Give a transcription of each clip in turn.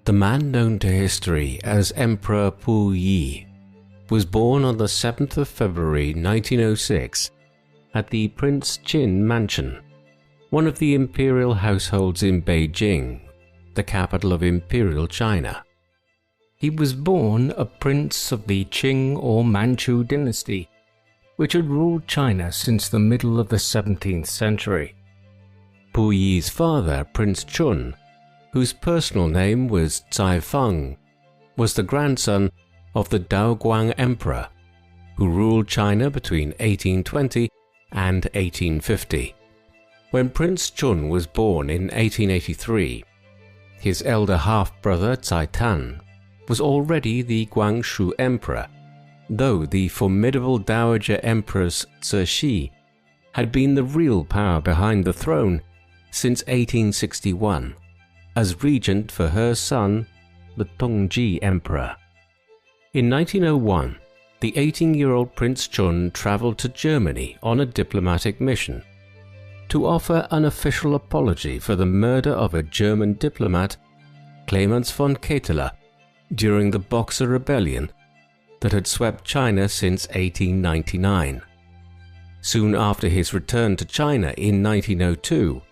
The man known to history as Emperor Puyi was born on the 7th of February 1906 at the Prince Qin Mansion, one of the imperial households in Beijing, the capital of Imperial China. He was born a prince of the Qing or Manchu dynasty, which had ruled China since the middle of the 17th century. Puyi's father, Prince Chun, whose personal name was Cai Feng, was the grandson of the Daoguang Emperor, who ruled China between 1820 and 1850. When Prince Chun was born in 1883, his elder half-brother Cai Tan was already the Guangxu Emperor, though the formidable Dowager Empress Cixi had been the real power behind the throne since 1861, as regent for her son, the Tongji Emperor. In 1901, the 18-year-old Prince Chun traveled to Germany on a diplomatic mission to offer an official apology for the murder of a German diplomat, Clemens von Ketteler, during the Boxer Rebellion that had swept China since 1899. Soon after his return to China in 1902,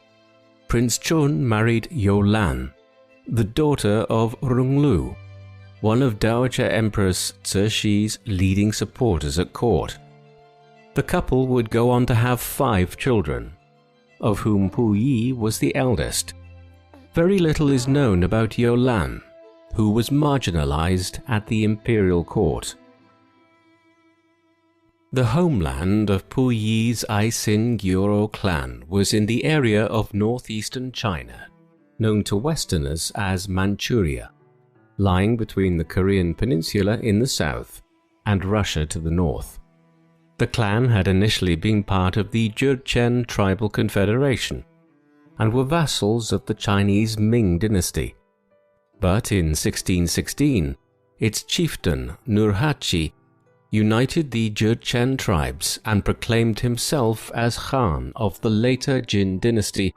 Prince Chun married You Lan, the daughter of Ronglu, one of Dowager Empress Cixi's leading supporters at court. The couple would go on to have 5 children, of whom Puyi was the eldest. Very little is known about You Lan, who was marginalized at the imperial court. The homeland of Puyi's Aisin Gyoro clan was in the area of northeastern China, known to Westerners as Manchuria, lying between the Korean peninsula in the south and Russia to the north. The clan had initially been part of the Jurchen tribal confederation and were vassals of the Chinese Ming dynasty. But in 1616, its chieftain Nurhaci united the Jurchen tribes and proclaimed himself as Khan of the later Jin dynasty,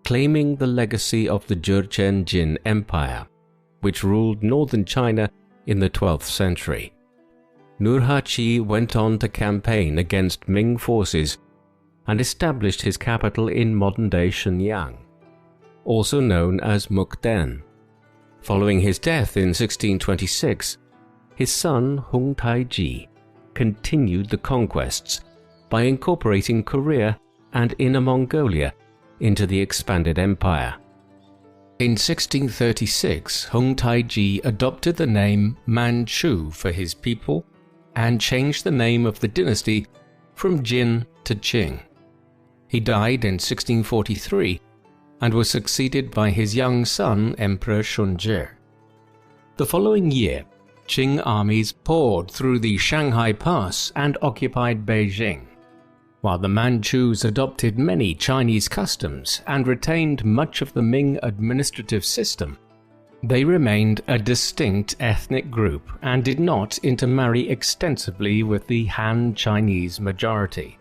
claiming the legacy of the Jurchen Jin Empire, which ruled northern China in the 12th century. Nurhaci went on to campaign against Ming forces and established his capital in modern-day Shenyang, also known as Mukden. Following his death in 1626, his son Hung Taiji continued the conquests by incorporating Korea and Inner Mongolia into the expanded empire. In 1636, Hung Taiji adopted the name Manchu for his people and changed the name of the dynasty from Jin to Qing. He died in 1643 and was succeeded by his young son, Emperor Shunzhi. The following year, Qing armies poured through the Shanghai Pass and occupied Beijing. While the Manchus adopted many Chinese customs and retained much of the Ming administrative system, they remained a distinct ethnic group and did not intermarry extensively with the Han Chinese majority.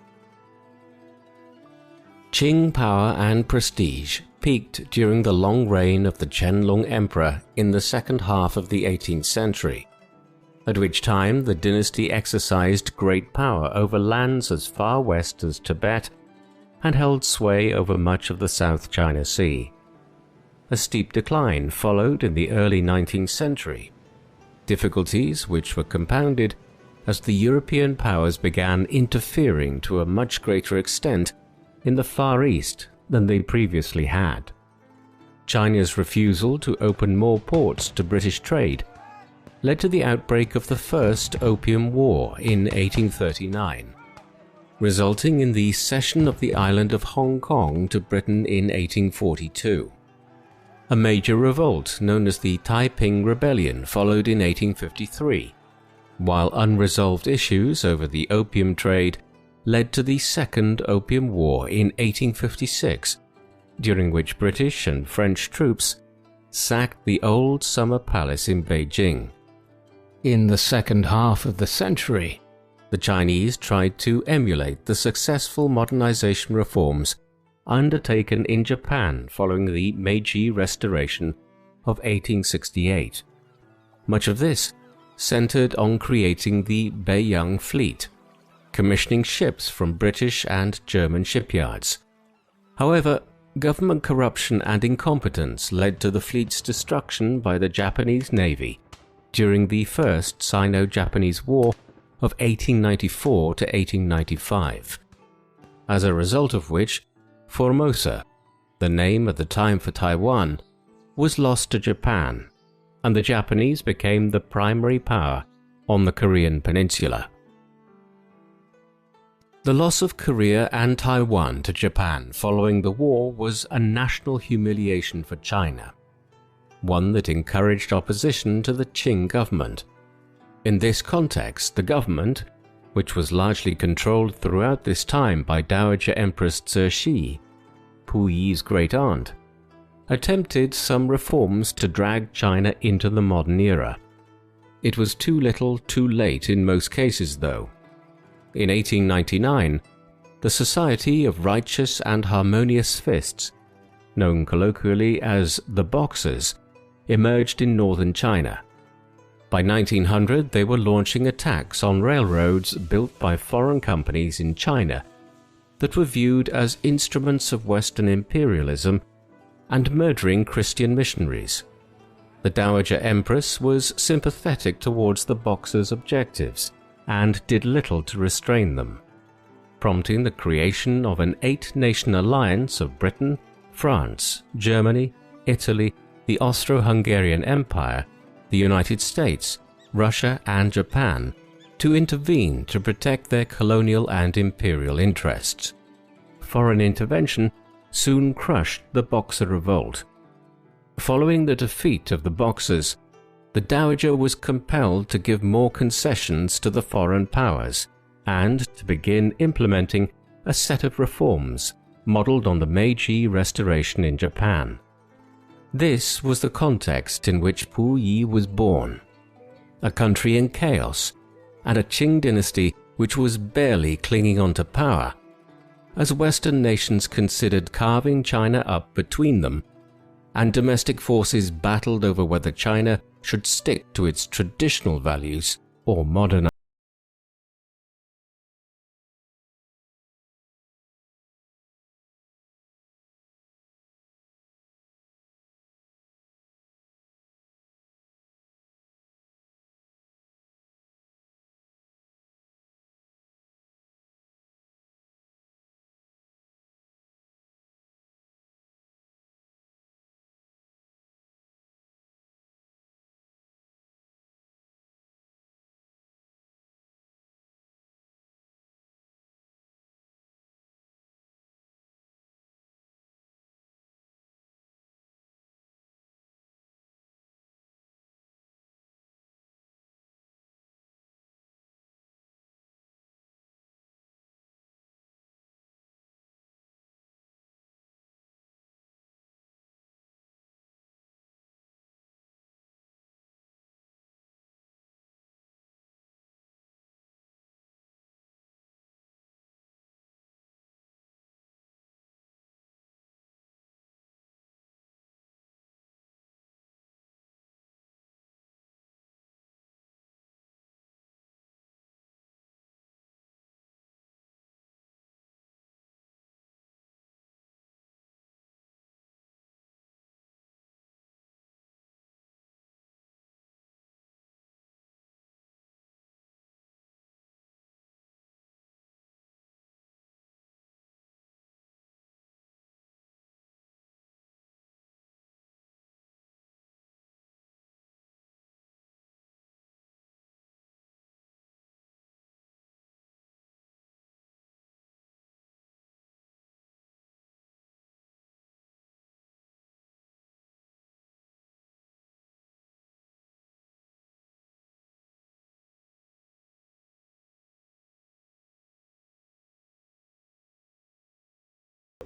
Qing power and prestige peaked during the long reign of the Qianlong Emperor in the second half of the 18th century, at which time the dynasty exercised great power over lands as far west as Tibet and held sway over much of the South China Sea. A steep decline followed in the early 19th century, difficulties which were compounded as the European powers began interfering to a much greater extent in the Far East than they previously had. China's refusal to open more ports to British trade led to the outbreak of the First Opium War in 1839, resulting in the cession of the island of Hong Kong to Britain in 1842. A major revolt known as the Taiping Rebellion followed in 1853, while unresolved issues over the opium trade led to the Second Opium War in 1856, during which British and French troops sacked the old summer palace in Beijing. In the second half of the century, the Chinese tried to emulate the successful modernization reforms undertaken in Japan following the Meiji Restoration of 1868. Much of this centered on creating the Beiyang Fleet, commissioning ships from British and German shipyards. However, government corruption and incompetence led to the fleet's destruction by the Japanese Navy during the First Sino-Japanese War of 1894 to 1895, as a result of which Formosa, the name at the time for Taiwan, was lost to Japan, and the Japanese became the primary power on the Korean peninsula. The loss of Korea and Taiwan to Japan following the war was a national humiliation for China, one that encouraged opposition to the Qing government. In this context, the government, which was largely controlled throughout this time by Dowager Empress Cixi, Puyi's great-aunt, attempted some reforms to drag China into the modern era. It was too little too late in most cases, though. In 1899, the Society of Righteous and Harmonious Fists, known colloquially as the Boxers, emerged in northern China. By 1900, they were launching attacks on railroads built by foreign companies in China that were viewed as instruments of Western imperialism and murdering Christian missionaries. The Dowager Empress was sympathetic towards the Boxers' objectives and did little to restrain them, prompting the creation of an 8-nation alliance of Britain, France, Germany, Italy, the Austro-Hungarian Empire, the United States, Russia, and Japan to intervene to protect their colonial and imperial interests. Foreign intervention soon crushed the Boxer revolt. Following the defeat of the Boxers, the Dowager was compelled to give more concessions to the foreign powers and to begin implementing a set of reforms modeled on the Meiji Restoration in Japan. This was the context in which Puyi was born, a country in chaos and a Qing dynasty which was barely clinging on to power, as Western nations considered carving China up between them, and domestic forces battled over whether China should stick to its traditional values or modernize.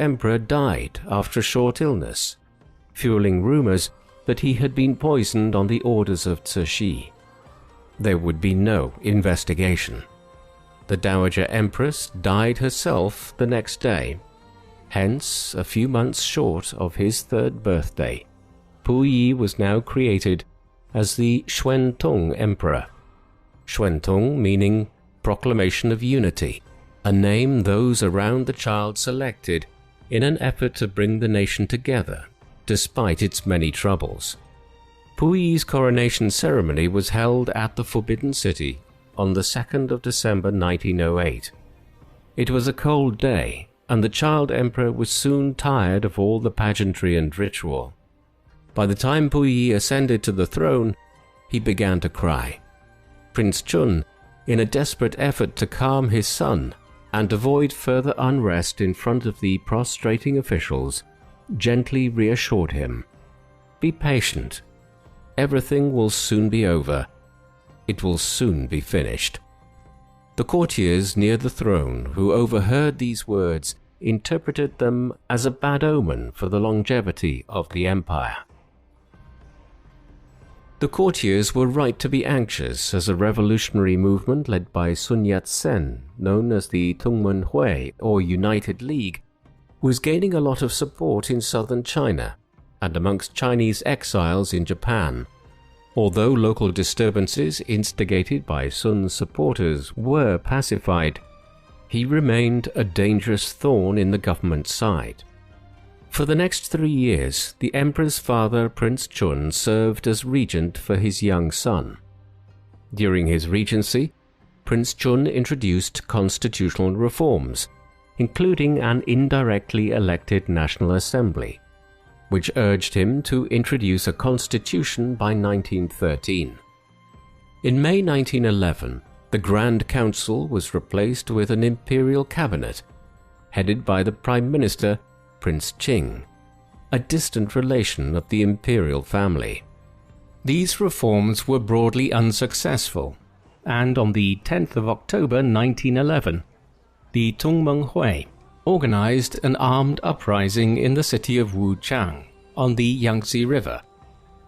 Emperor died after a short illness, fueling rumors that he had been poisoned on the orders of Cixi. There would be no investigation. The Dowager Empress died herself the next day, hence a few months short of his 3rd birthday, Puyi was now created as the Xuantong Emperor. Xuantong meaning Proclamation of Unity, a name those around the child selected in an effort to bring the nation together, despite its many troubles. Puyi's coronation ceremony was held at the Forbidden City on the 2nd of December 1908. It was a cold day, and the child emperor was soon tired of all the pageantry and ritual. By the time Puyi ascended to the throne, he began to cry. Prince Chun, in a desperate effort to calm his son and avoid further unrest in front of the prostrating officials, gently reassured him. "Be patient. Everything will soon be over. It will soon be finished." The courtiers near the throne who overheard these words interpreted them as a bad omen for the longevity of the empire. The courtiers were right to be anxious, as a revolutionary movement led by Sun Yat-sen, known as the Tungmen-Hui or United League, was gaining a lot of support in southern China and amongst Chinese exiles in Japan. Although local disturbances instigated by Sun's supporters were pacified, he remained a dangerous thorn in the government's side. For the next 3 years, the emperor's father, Prince Chun, served as regent for his young son. During his regency, Prince Chun introduced constitutional reforms, including an indirectly elected National Assembly, which urged him to introduce a constitution by 1913. In May 1911, the Grand Council was replaced with an imperial cabinet, headed by the Prime Minister, Prince Qing, a distant relation of the imperial family. These reforms were broadly unsuccessful, and on the 10th of October 1911, the Tungmen-Hui organized an armed uprising in the city of Wuchang on the Yangtze River,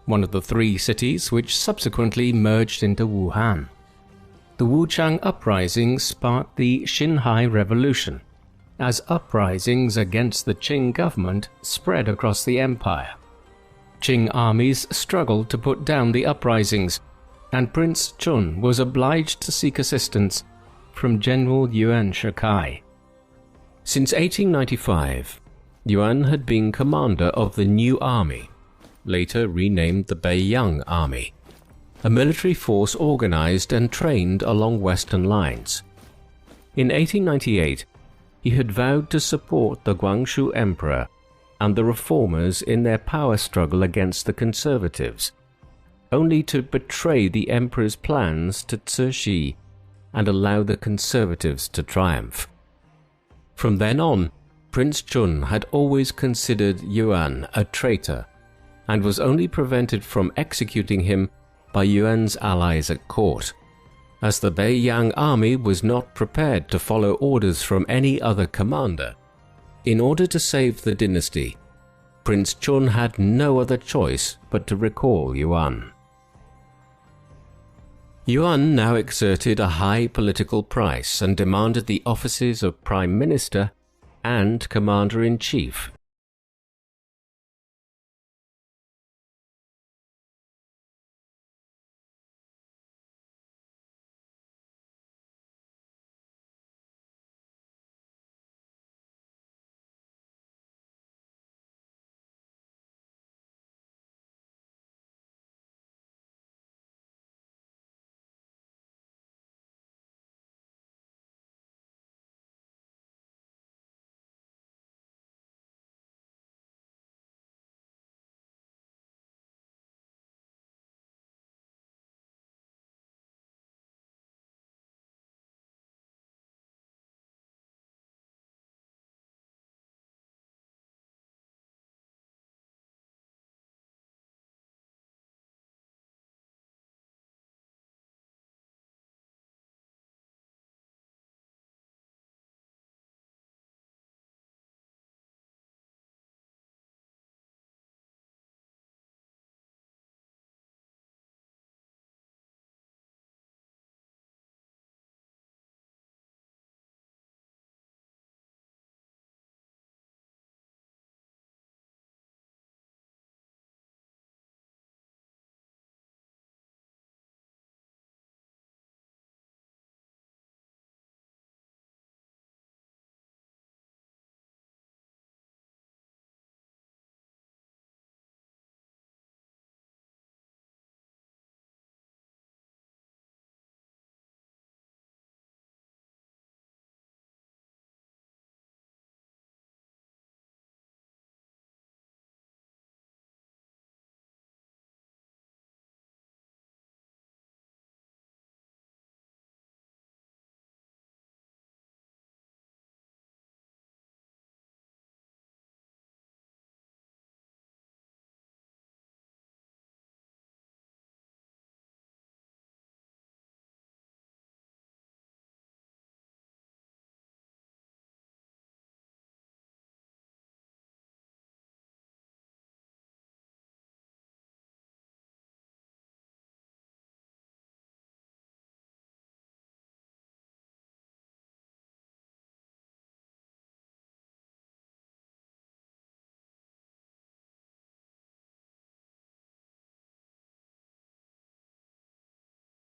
one of the 3 cities which subsequently merged into Wuhan. The Wuchang uprising sparked the Xinhai Revolution, as uprisings against the Qing government spread across the empire. Qing armies struggled to put down the uprisings, and Prince Chun was obliged to seek assistance from General Yuan Shikai. Since 1895, Yuan had been commander of the New Army, later renamed the Beiyang Army, a military force organized and trained along Western lines. In 1898, he had vowed to support the Guangxu Emperor and the reformers in their power struggle against the conservatives, only to betray the emperor's plans to Cixi and allow the conservatives to triumph. From then on, Prince Chun had always considered Yuan a traitor and was only prevented from executing him by Yuan's allies at court. As the Beiyang army was not prepared to follow orders from any other commander, in order to save the dynasty, Prince Chun had no other choice but to recall Yuan. Yuan now exerted a high political price and demanded the offices of Prime Minister and Commander-in-Chief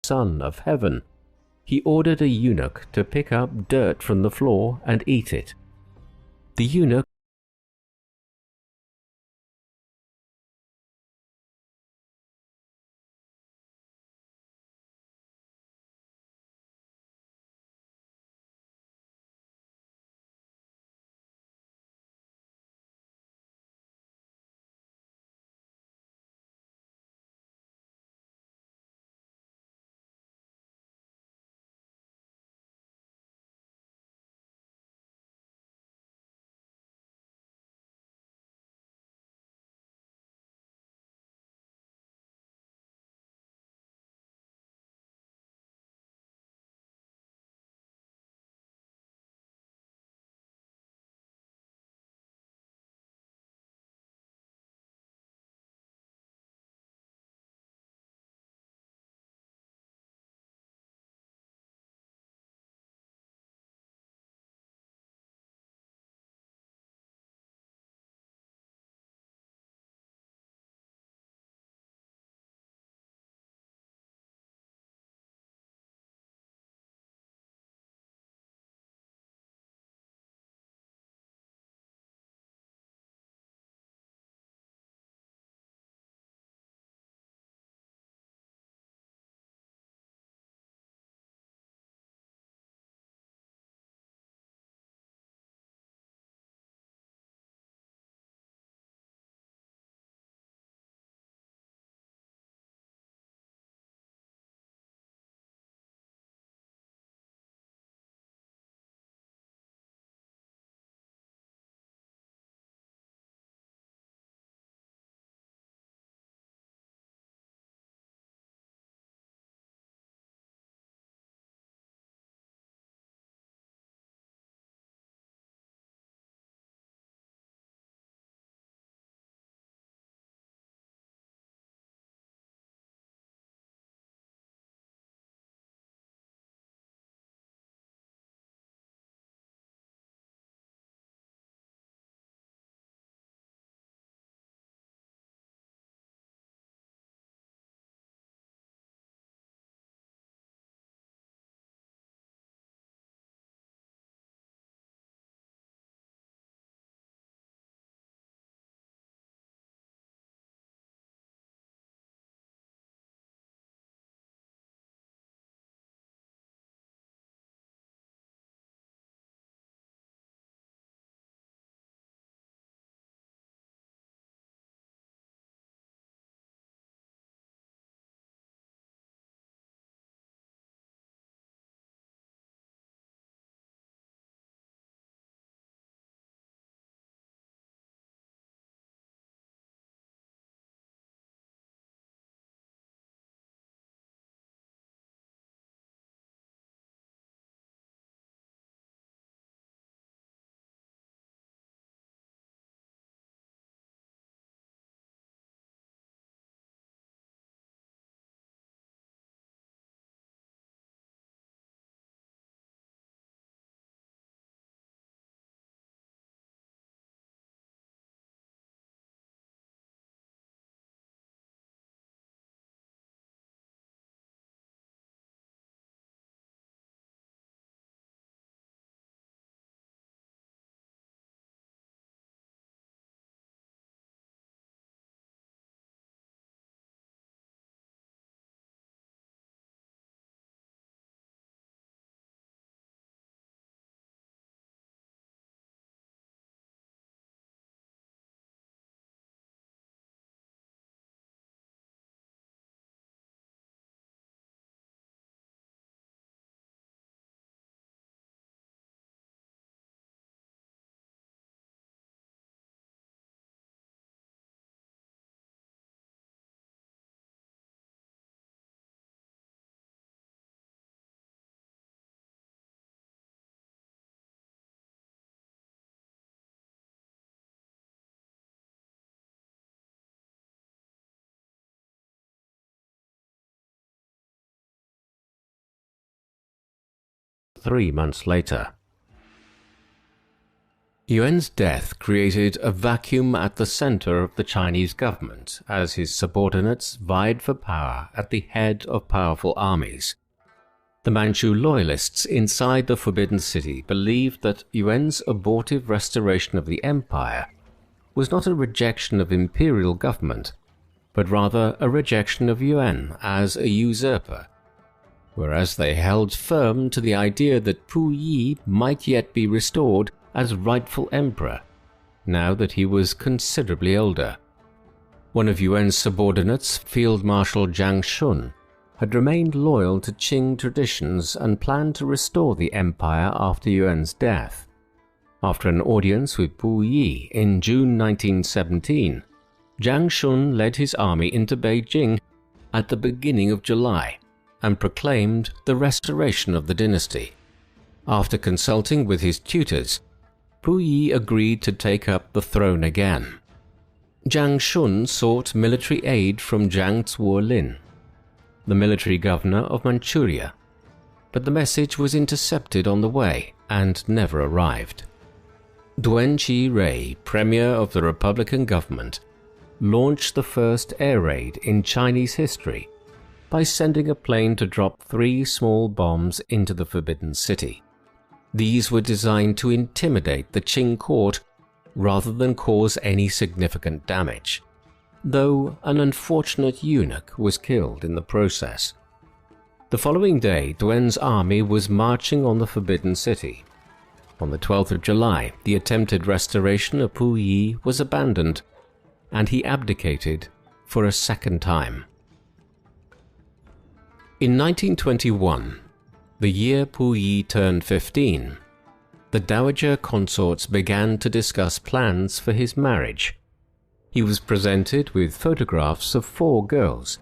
Son of Heaven, he ordered a eunuch to pick up dirt from the floor and eat it. The eunuch Three months later. Yuan's death created a vacuum at the center of the Chinese government as his subordinates vied for power at the head of powerful armies. The Manchu loyalists inside the Forbidden City believed that Yuan's abortive restoration of the empire was not a rejection of imperial government, but rather a rejection of Yuan as a usurper, whereas they held firm to the idea that Puyi might yet be restored as rightful emperor, now that he was considerably older. One of Yuan's subordinates, Field Marshal Jiang Shun, had remained loyal to Qing traditions and planned to restore the empire after Yuan's death. After an audience with Puyi in June 1917, Jiang Shun led his army into Beijing at the beginning of July and proclaimed the restoration of the dynasty. After consulting with his tutors, Puyi agreed to take up the throne again. Jiang Shun sought military aid from Jiang Zuolin, the military governor of Manchuria, but the message was intercepted on the way and never arrived. Duen Chi-rui, premier of the Republican government, launched the first air raid in Chinese history by sending a plane to drop 3 small bombs into the Forbidden City. These were designed to intimidate the Qing court rather than cause any significant damage, though an unfortunate eunuch was killed in the process. The following day, Duen's army was marching on the Forbidden City. On the 12th of July, the attempted restoration of Puyi was abandoned, and he abdicated for a second time. In 1921, the year Puyi turned 15, the dowager consorts began to discuss plans for his marriage. He was presented with photographs of 4 girls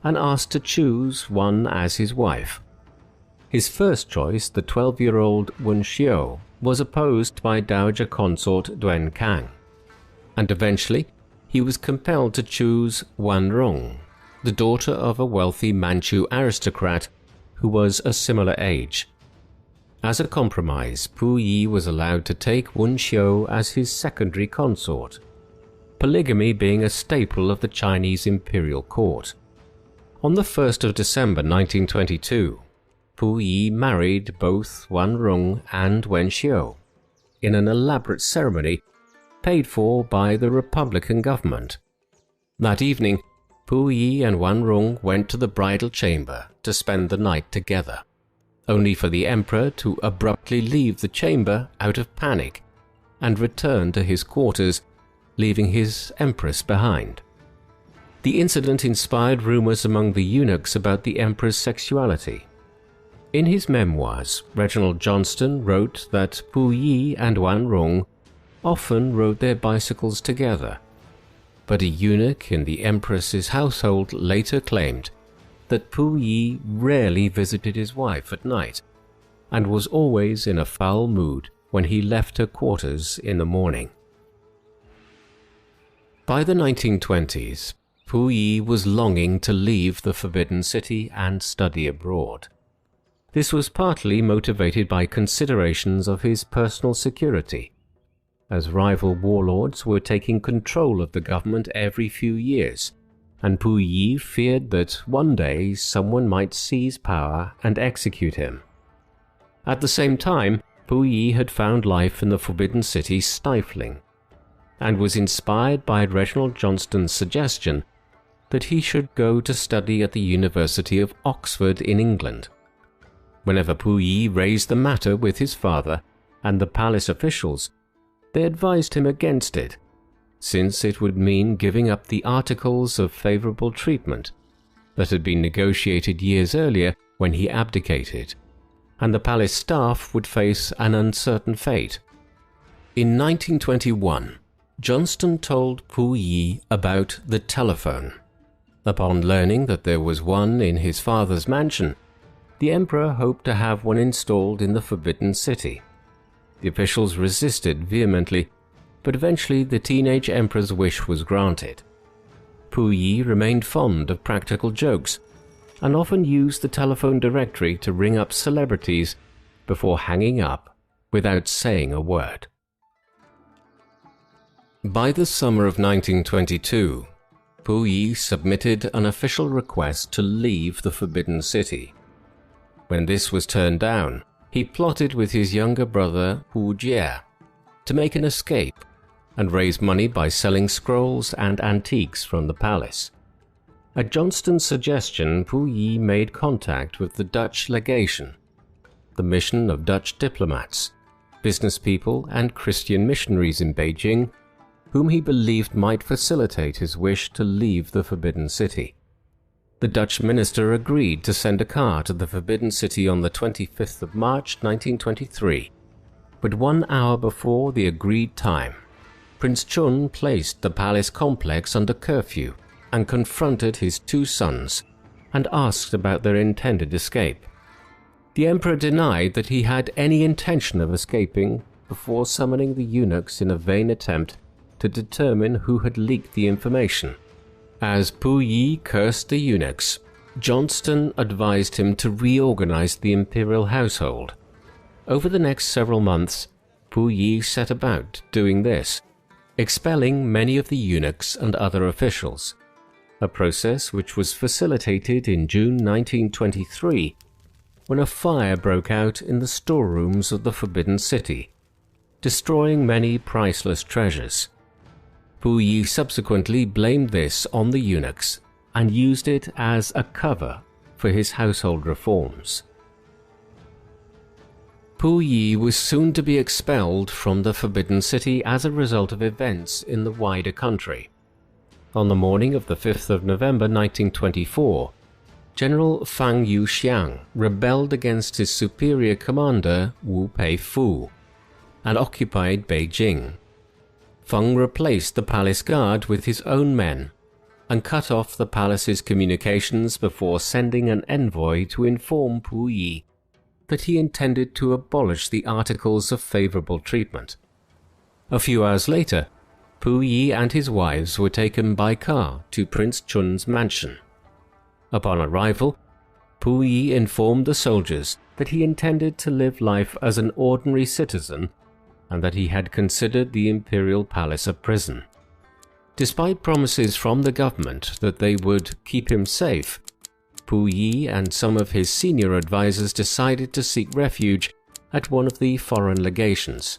and asked to choose one as his wife. His first choice, the 12-year-old Wen Xiu, was opposed by dowager consort Duen Kang, and eventually he was compelled to choose Wan Rong, the daughter of a wealthy Manchu aristocrat who was a similar age. As a compromise, Puyi was allowed to take Wen Xiu as his secondary consort, polygamy being a staple of the Chinese imperial court. On the 1st of December 1922, Puyi married both Wan Rong and Wen Xiu in an elaborate ceremony paid for by the Republican government. That evening, Puyi and Wan Rong went to the bridal chamber to spend the night together, only for the emperor to abruptly leave the chamber out of panic and return to his quarters, leaving his empress behind. The incident inspired rumors among the eunuchs about the emperor's sexuality. In his memoirs, Reginald Johnston wrote that Puyi and Wan Rong often rode their bicycles together, but a eunuch in the empress's household later claimed that Puyi rarely visited his wife at night and was always in a foul mood when he left her quarters in the morning. By the 1920s, Puyi was longing to leave the Forbidden City and study abroad. This was partly motivated by considerations of his personal security, as rival warlords were taking control of the government every few years, and Puyi feared that one day someone might seize power and execute him. At the same time, Puyi had found life in the Forbidden City stifling, and was inspired by Reginald Johnston's suggestion that he should go to study at the University of Oxford in England. Whenever Puyi raised the matter with his father and the palace officials, they advised him against it, since it would mean giving up the articles of favorable treatment that had been negotiated years earlier when he abdicated, and the palace staff would face an uncertain fate. In 1921, Johnston told Puyi about the telephone. Upon learning that there was one in his father's mansion, the emperor hoped to have one installed in the Forbidden City. The officials resisted vehemently, but eventually the teenage emperor's wish was granted. Puyi remained fond of practical jokes and often used the telephone directory to ring up celebrities before hanging up without saying a word. By the summer of 1922, Puyi submitted an official request to leave the Forbidden City. When this was turned down, he plotted with his younger brother Puyi to make an escape and raise money by selling scrolls and antiques from the palace. At Johnston's suggestion, Puyi made contact with the Dutch legation, the mission of Dutch diplomats, business people and Christian missionaries in Beijing, whom he believed might facilitate his wish to leave the Forbidden City. The Dutch minister agreed to send a car to the Forbidden City on the 25th of March 1923, but 1 hour before the agreed time, Prince Chun placed the palace complex under curfew and confronted his 2 sons and asked about their intended escape. The emperor denied that he had any intention of escaping before summoning the eunuchs in a vain attempt to determine who had leaked the information. As Puyi cursed the eunuchs, Johnston advised him to reorganize the imperial household. Over the next several months, Puyi set about doing this, expelling many of the eunuchs and other officials, a process which was facilitated in June 1923 when a fire broke out in the storerooms of the Forbidden City, destroying many priceless treasures. Puyi subsequently blamed this on the eunuchs and used it as a cover for his household reforms. Puyi was soon to be expelled from the Forbidden City as a result of events in the wider country. On the morning of the 5th of November 1924, General Fang Yuxiang rebelled against his superior commander Wu Peifu and occupied Beijing. Feng replaced the palace guard with his own men and cut off the palace's communications before sending an envoy to inform Puyi that he intended to abolish the articles of favorable treatment. A few hours later, Puyi and his wives were taken by car to Prince Chun's mansion. Upon arrival, Puyi informed the soldiers that he intended to live life as an ordinary citizen and that he had considered the imperial palace a prison. Despite promises from the government that they would keep him safe, Puyi and some of his senior advisors decided to seek refuge at one of the foreign legations.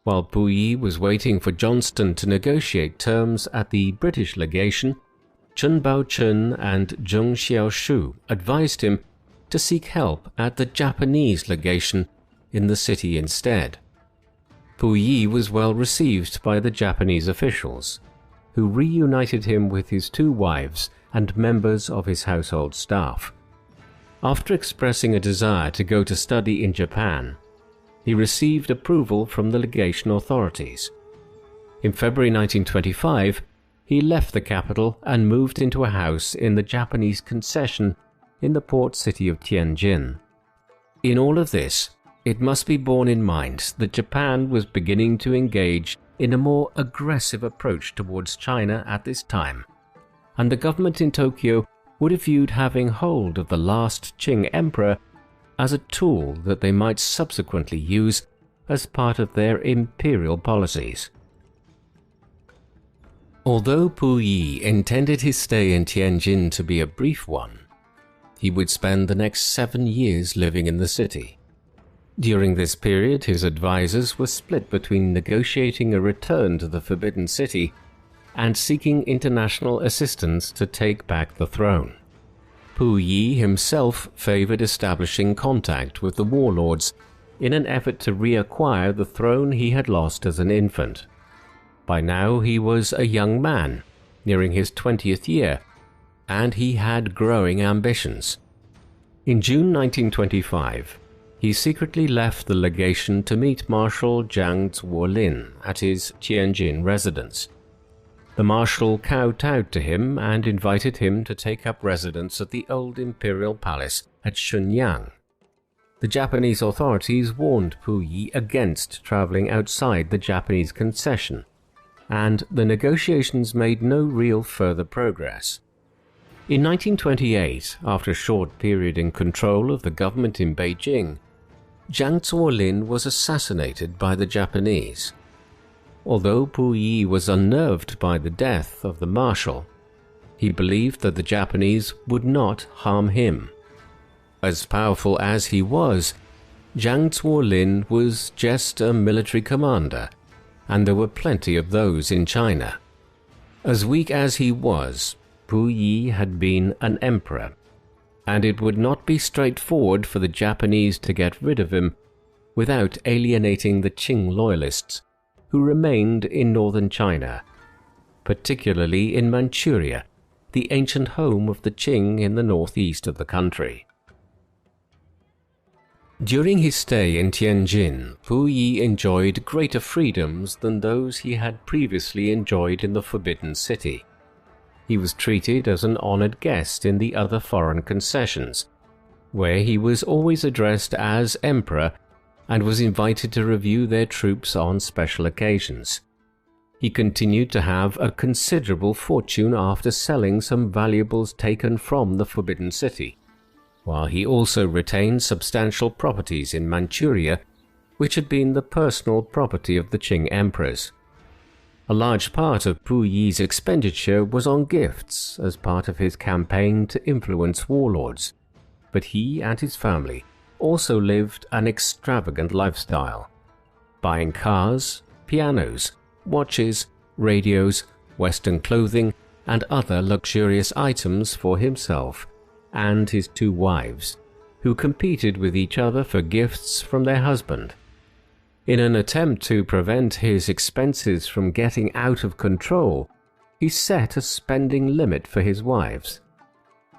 While Puyi was waiting for Johnston to negotiate terms at the British legation, Chen Baochun and Zheng Xiaoshu advised him to seek help at the Japanese legation in the city instead. Puyi was well received by the Japanese officials, who reunited him with his 2 wives and members of his household staff. After expressing a desire to go to study in Japan, he received approval from the legation authorities. In February 1925, he left the capital and moved into a house in the Japanese concession in the port city of Tianjin. In all of this, it must be borne in mind that Japan was beginning to engage in a more aggressive approach towards China at this time, and the government in Tokyo would have viewed having hold of the last Qing emperor as a tool that they might subsequently use as part of their imperial policies. Although Puyi intended his stay in Tianjin to be a brief one, he would spend the next 7 years living in the city. During this period, his advisors were split between negotiating a return to the Forbidden City and seeking international assistance to take back the throne. Puyi himself favored establishing contact with the warlords in an effort to reacquire the throne he had lost as an infant. By now he was a young man, nearing his 20th year, and he had growing ambitions. In June 1925, he secretly left the legation to meet Marshal Jiang Zuolin at his Tianjin residence. The marshal kowtowed to him and invited him to take up residence at the old imperial palace at Shenyang. The Japanese authorities warned Puyi against traveling outside the Japanese concession, and the negotiations made no real further progress. In 1928, after a short period in control of the government in Beijing, Jiang Zuolin was assassinated by the Japanese. although Puyi was unnerved by the death of the marshal, he believed that the Japanese would not harm him. As powerful as he was, Jiang Zuolin was just a military commander, and there were plenty of those in China. As weak as he was, Puyi had been an emperor, and it would not be straightforward for the Japanese to get rid of him without alienating the Qing loyalists who remained in northern China, particularly in Manchuria, the ancient home of the Qing in the northeast of the country. During his stay in Tianjin, Puyi enjoyed greater freedoms than those he had previously enjoyed in the Forbidden City. He was treated as an honored guest in the other foreign concessions, where he was always addressed as emperor and was invited to review their troops on special occasions. He continued to have a considerable fortune after selling some valuables taken from the Forbidden City, while he also retained substantial properties in Manchuria, which had been the personal property of the Qing emperors. A large part of Puyi's expenditure was on gifts as part of his campaign to influence warlords, but he and his family also lived an extravagant lifestyle, buying cars, pianos, watches, radios, Western clothing, and other luxurious items for himself and his two wives, who competed with each other for gifts from their husband. In an attempt to prevent his expenses from getting out of control, he set a spending limit for his wives.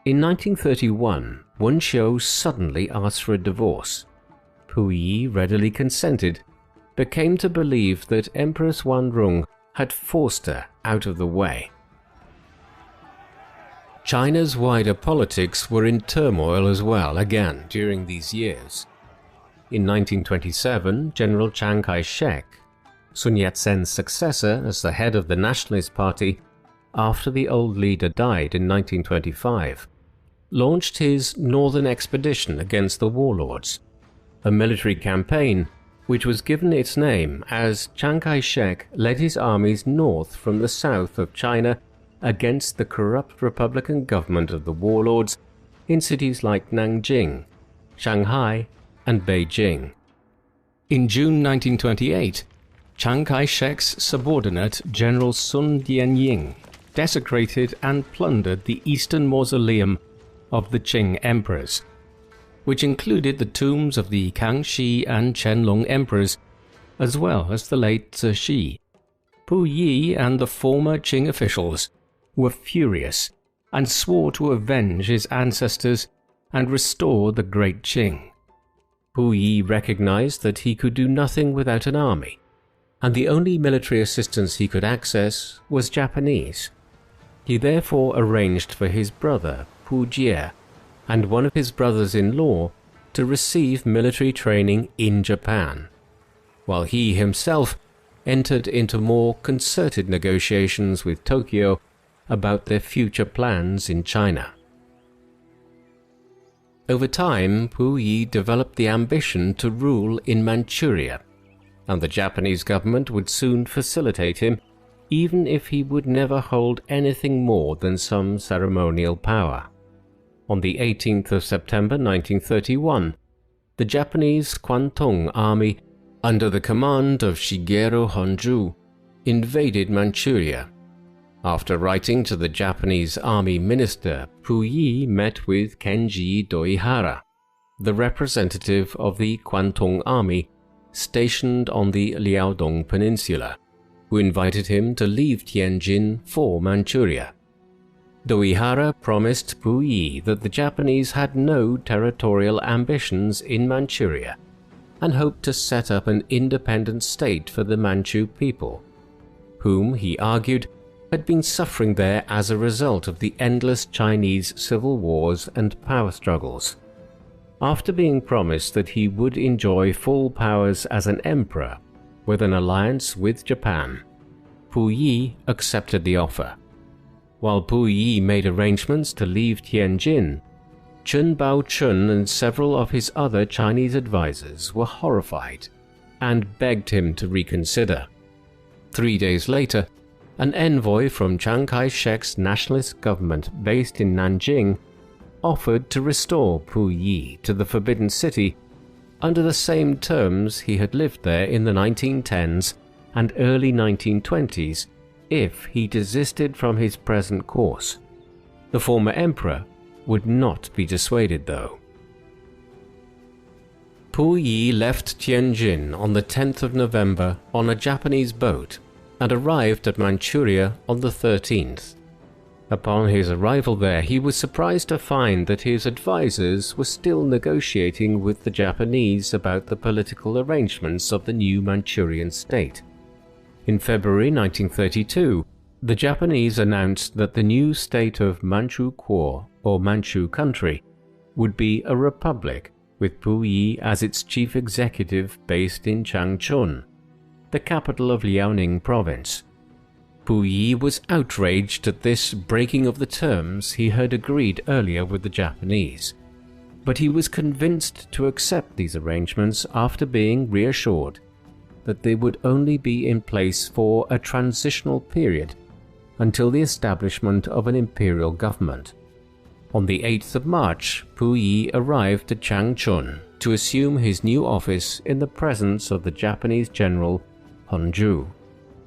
In 1931, Wen Shou suddenly asked for a divorce. Puyi readily consented, but came to believe that Empress Wanrong had forced her out of the way. China's wider politics were in turmoil as well again during these years. In 1927, General Chiang Kai-shek, Sun Yat-sen's successor as the head of the Nationalist Party after the old leader died in 1925, launched his northern expedition against the warlords, a military campaign which was given its name as Chiang Kai-shek led his armies north from the south of China against the corrupt republican government of the warlords in cities like Nanjing, Shanghai, and Beijing. In June 1928, Chiang Kai-shek's subordinate General Sun Dianying desecrated and plundered the eastern mausoleum of the Qing emperors, which included the tombs of the Kangxi and Qianlong emperors, as well as the late Cixi. Puyi and the former Qing officials were furious and swore to avenge his ancestors and restore the great Qing. Puyi recognized that he could do nothing without an army, and the only military assistance he could access was Japanese. He therefore arranged for his brother, Pu Jie, and one of his brothers-in-law to receive military training in Japan, while he himself entered into more concerted negotiations with Tokyo about their future plans in China. Over time, Puyi developed the ambition to rule in Manchuria, and the Japanese government would soon facilitate him, even if he would never hold anything more than some ceremonial power. On the 18th of September 1931, the Japanese Kwantung Army, under the command of Shigeru Honju, invaded Manchuria. After writing to the Japanese Army Minister, Puyi met with Kenji Doihara, the representative of the Kwantung Army stationed on the Liaodong Peninsula, who invited him to leave Tianjin for Manchuria. Doihara promised Puyi that the Japanese had no territorial ambitions in Manchuria and hoped to set up an independent state for the Manchu people, whom, he argued, had been suffering there as a result of the endless Chinese civil wars and power struggles. After being promised that he would enjoy full powers as an emperor with an alliance with Japan, Puyi accepted the offer. While Puyi made arrangements to leave Tianjin, Chen Baochun and several of his other Chinese advisors were horrified and begged him to reconsider. 3 days later, an envoy from Chiang Kai-shek's nationalist government based in Nanjing offered to restore Puyi to the Forbidden City under the same terms he had lived there in the 1910s and early 1920s if he desisted from his present course. The former emperor would not be dissuaded, though. Puyi left Tianjin on the 10th of November on a Japanese boat and arrived at Manchuria on the 13th. Upon his arrival there, he was surprised to find that his advisors were still negotiating with the Japanese about the political arrangements of the new Manchurian state. In February 1932, the Japanese announced that the new state of Manchukuo, or Manchu country, would be a republic, with Puyi as its chief executive based in Changchun, the capital of Liaoning province. Puyi was outraged at this breaking of the terms he had agreed earlier with the Japanese, but he was convinced to accept these arrangements after being reassured that they would only be in place for a transitional period until the establishment of an imperial government. On the 8th of March, Puyi arrived at Changchun to assume his new office in the presence of the Japanese general Honju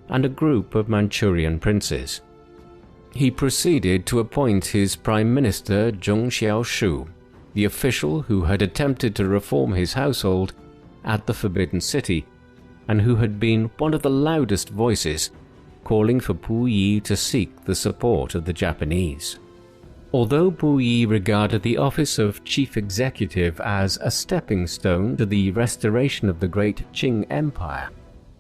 and a group of Manchurian princes. He proceeded to appoint his prime minister Zhong Xiaoshu, the official who had attempted to reform his household at the Forbidden City and who had been one of the loudest voices calling for Puyi to seek the support of the Japanese. Although Puyi regarded the office of chief executive as a stepping stone to the restoration of the great Qing Empire,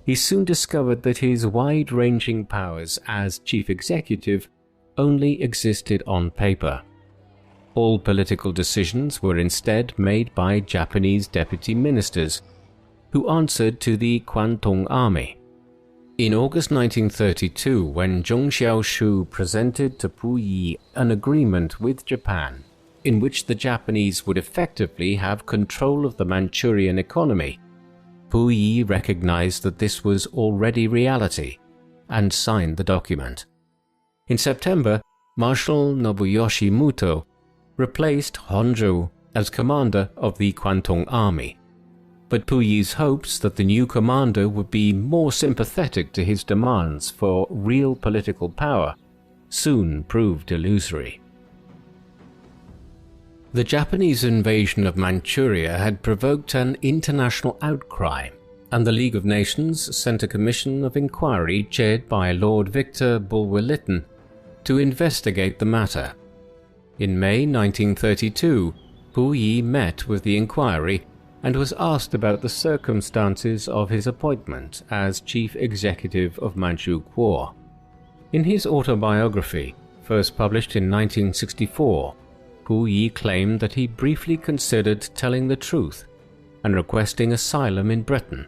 he soon discovered that his wide-ranging powers as chief executive only existed on paper. All political decisions were instead made by Japanese deputy ministers, who answered to the Kwantung Army. In August 1932, when Zhong Xiaoshu presented to Puyi an agreement with Japan, in which the Japanese would effectively have control of the Manchurian economy, Puyi recognized that this was already reality and signed the document. In September, Marshal Nobuyoshi Muto replaced Honju as commander of the Kwantung Army, but Puyi's hopes that the new commander would be more sympathetic to his demands for real political power soon proved illusory. The Japanese invasion of Manchuria had provoked an international outcry, and the League of Nations sent a commission of inquiry chaired by Lord Victor Bulwer-Lytton to investigate the matter. In May 1932, Puyi met with the inquiry and was asked about the circumstances of his appointment as chief executive of Manchukuo. In his autobiography, first published in 1964, Puyi claimed that he briefly considered telling the truth and requesting asylum in Britain,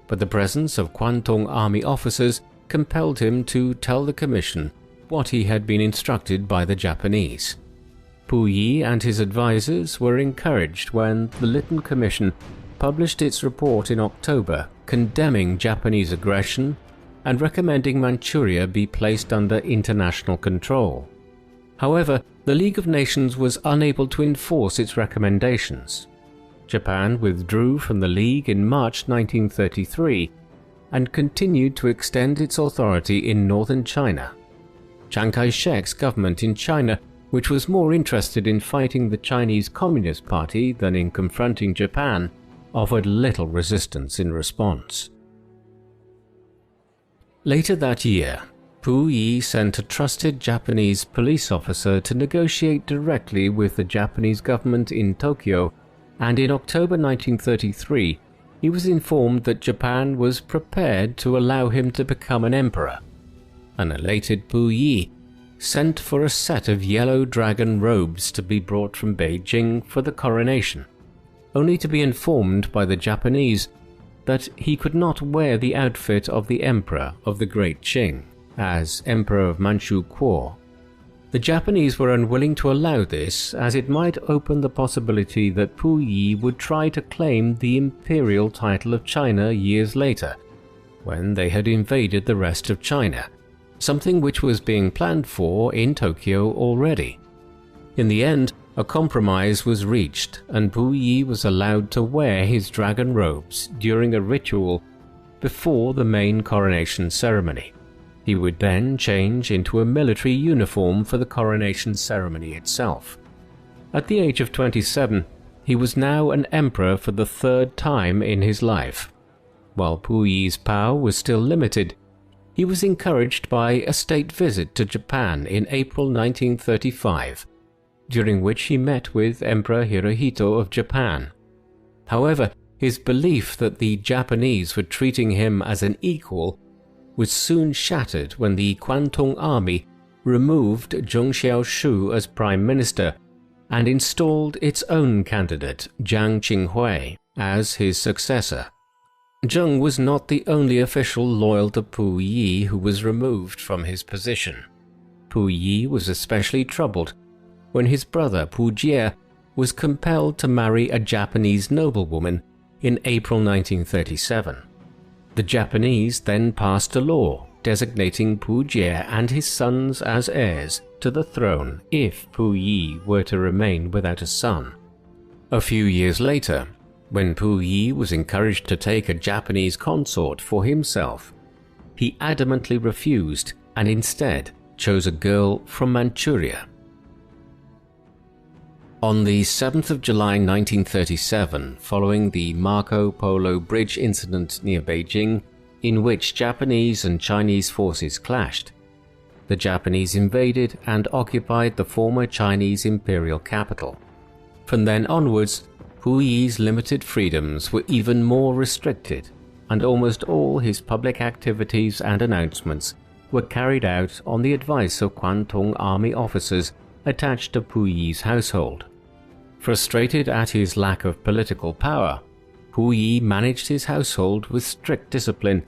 but the presence of Kwantung Army officers compelled him to tell the commission what he had been instructed by the Japanese. Puyi and his advisors were encouraged when the Lytton Commission published its report in October condemning Japanese aggression and recommending Manchuria be placed under international control. However, the League of Nations was unable to enforce its recommendations. Japan withdrew from the League in March 1933 and continued to extend its authority in northern China. Chiang Kai-shek's government in China, which was more interested in fighting the Chinese Communist Party than in confronting Japan, offered little resistance in response. Later that year, Puyi sent a trusted Japanese police officer to negotiate directly with the Japanese government in Tokyo, and in October 1933 he was informed that Japan was prepared to allow him to become an emperor. An elated Puyi sent for a set of yellow dragon robes to be brought from Beijing for the coronation, only to be informed by the Japanese that he could not wear the outfit of the emperor of the Great Qing as Emperor of Manchukuo. The Japanese were unwilling to allow this, as it might open the possibility that Puyi would try to claim the imperial title of China years later, when they had invaded the rest of China, something which was being planned for in Tokyo already. In the end, a compromise was reached and Puyi was allowed to wear his dragon robes during a ritual before the main coronation ceremony. He would then change into a military uniform for the coronation ceremony itself. At the age of 27, he was now an emperor for the third time in his life. While Puyi's power was still limited, he was encouraged by a state visit to Japan in April 1935, during which he met with Emperor Hirohito of Japan. However, his belief that the Japanese were treating him as an equal was soon shattered when the Kwantung Army removed Zheng Xiaoshu as prime minister and installed its own candidate, Jiang Qinghui, as his successor. Zheng was not the only official loyal to Puyi who was removed from his position. Puyi was especially troubled when his brother Pujie was compelled to marry a Japanese noblewoman in April 1937. The Japanese then passed a law designating Pujie and his sons as heirs to the throne if Puyi were to remain without a son. A few years later, when Puyi was encouraged to take a Japanese consort for himself, he adamantly refused and instead chose a girl from Manchuria. On the 7th of July 1937, following the Marco Polo Bridge incident near Beijing, in which Japanese and Chinese forces clashed, the Japanese invaded and occupied the former Chinese imperial capital. From then onwards, Puyi's limited freedoms were even more restricted, and almost all his public activities and announcements were carried out on the advice of Kwantung Army officers attached to Puyi's household. Frustrated at his lack of political power, Puyi managed his household with strict discipline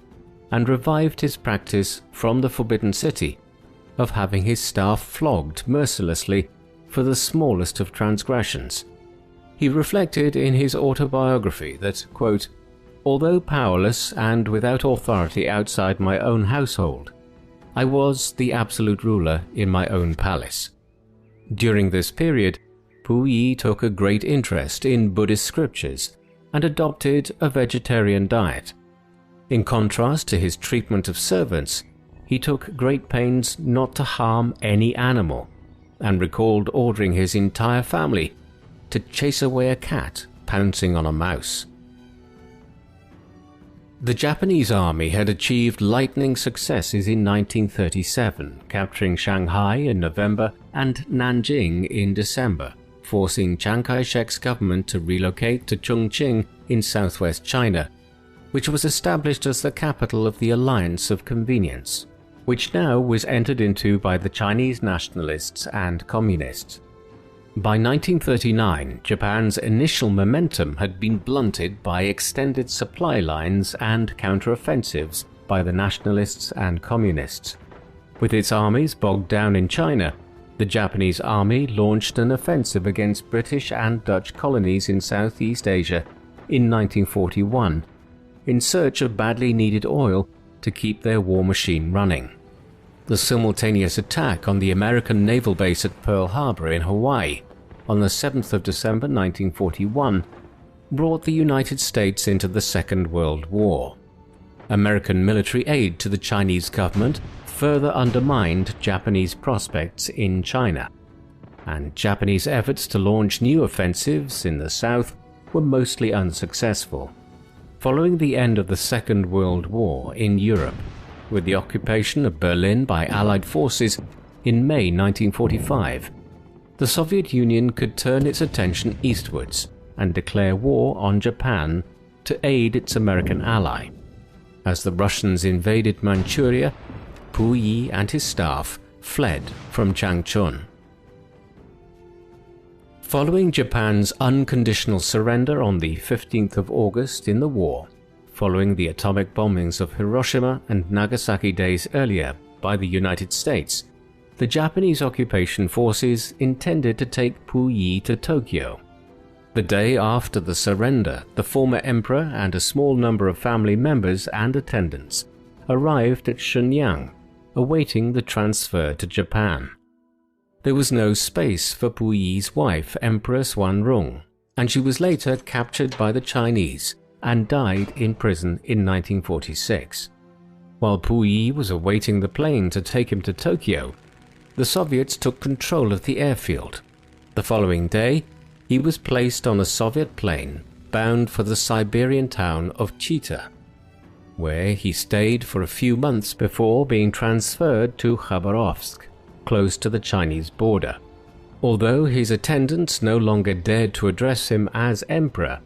and revived his practice from the Forbidden City of having his staff flogged mercilessly for the smallest of transgressions. He reflected in his autobiography that, quote, "Although powerless and without authority outside my own household, I was the absolute ruler in my own palace." During this period, Puyi took a great interest in Buddhist scriptures and adopted a vegetarian diet. In contrast to his treatment of servants, he took great pains not to harm any animal, and recalled ordering his entire family to chase away a cat pouncing on a mouse. The Japanese army had achieved lightning successes in 1937, capturing Shanghai in November and Nanjing in December, forcing Chiang Kai-shek's government to relocate to Chongqing in southwest China, which was established as the capital of the Alliance of Convenience, which now was entered into by the Chinese nationalists and communists. By 1939, Japan's initial momentum had been blunted by extended supply lines and counteroffensives by the nationalists and communists. With its armies bogged down in China, the Japanese army launched an offensive against British and Dutch colonies in Southeast Asia in 1941, in search of badly needed oil to keep their war machine running. The simultaneous attack on the American naval base at Pearl Harbor in Hawaii on the 7th of December 1941 brought the United States into the Second World War. American military aid to the Chinese government further undermined Japanese prospects in China, and Japanese efforts to launch new offensives in the south were mostly unsuccessful. Following the end of the Second World War in Europe, with the occupation of Berlin by Allied forces in May 1945, the Soviet Union could turn its attention eastwards and declare war on Japan to aid its American ally. As the Russians invaded Manchuria, Puyi and his staff fled from Changchun. Following Japan's unconditional surrender on the 15th of August in the war, following the atomic bombings of Hiroshima and Nagasaki days earlier by the United States, the Japanese occupation forces intended to take Puyi to Tokyo. The day after the surrender, the former emperor and a small number of family members and attendants arrived at Shenyang, awaiting the transfer to Japan. There was no space for Puyi's wife, Empress Wanrong, and she was later captured by the Chinese and died in prison in 1946. While Puyi was awaiting the plane to take him to Tokyo, the Soviets took control of the airfield. The following day, he was placed on a Soviet plane bound for the Siberian town of Chita, where he stayed for a few months before being transferred to Khabarovsk, close to the Chinese border. Although his attendants no longer dared to address him as emperor,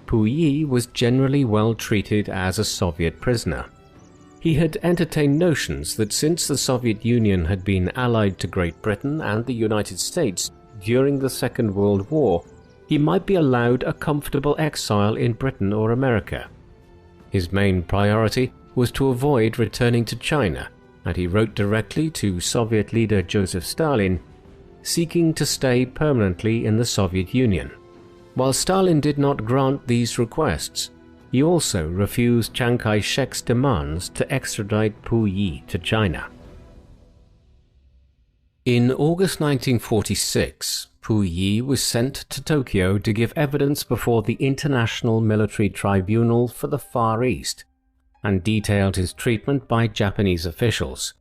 Puyi was generally well treated as a Soviet prisoner. He had entertained notions that since the Soviet Union had been allied to Great Britain and the United States during the Second World War, he might be allowed a comfortable exile in Britain or America. His main priority was to avoid returning to China, and he wrote directly to Soviet leader Joseph Stalin, seeking to stay permanently in the Soviet Union. While Stalin did not grant these requests, he also refused Chiang Kai-shek's demands to extradite Puyi to China. In August 1946, Puyi was sent to Tokyo to give evidence before the International Military Tribunal for the Far East and detailed his treatment by Japanese officials.